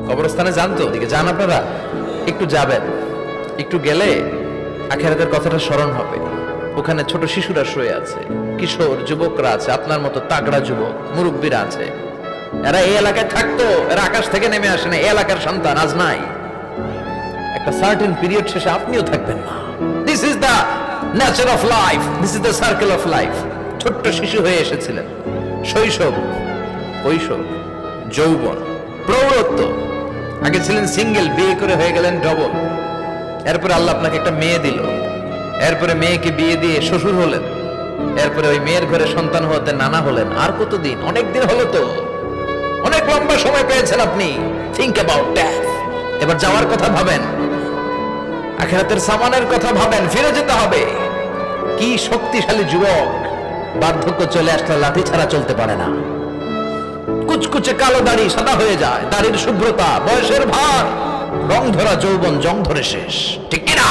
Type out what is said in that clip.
কবরস্থানে যান তো, ওদিকে যান আপনারা, একটু যাবেন, একটু গেলে আখিরাতের কথাটা স্মরণ হবে। ওখানে ছোট শিশুরা শুয়ে আছে, কিশোর যুবকরা আছে, আপনার মতো তাগড়া যুবক মুরব্বীরা আছে। এরা এই এলাকায় থাকতো, এরা আকাশ থেকে নেমে আসে না, এই এলাকার সন্তান আজ নাই। একটা সার্টেন পিরিয়ড শেষে আপনিও থাকবেন না। This is the nature of life, this is the circle of life. ছোট্ট শিশু হয়ে এসেছিলেন, শৈশব, কৈশোর, যৌবন, প্রৌঢ়ত্ব। আগে ছিলেন সিঙ্গেল, বিয়ে করে হয়ে গেলেন ডবল। এরপরে আল্লাহ আপনাকে একটা মেয়ে দিল, এরপরে মেয়েকে বিয়ে দিয়ে শ্বশুর হলেন, এরপরে ওই মেয়ের ঘরে সন্তান হতে নানা হলেন। আর কতদিন? অনেক দিন হলো তো, অনেক লম্বা সময় পেয়েছেন আপনি। Think about death. এবার যাওয়ার কথা ভাবেন, আখিরাতের সামানের কথা ভাবেন, ফিরে যেতে হবে। কি শক্তিশালী যুবক, বার্ধক্য চলে আসলে লাঠি ছাড়া চলতে পারে না। কুচকুচে কালো দাড়ি সাদা হয়ে যায়, দাড়ির শুভ্রতা, বয়সের ভার, রং ধরা যৌবন জং ধরে শেষ, ঠিক কিনা?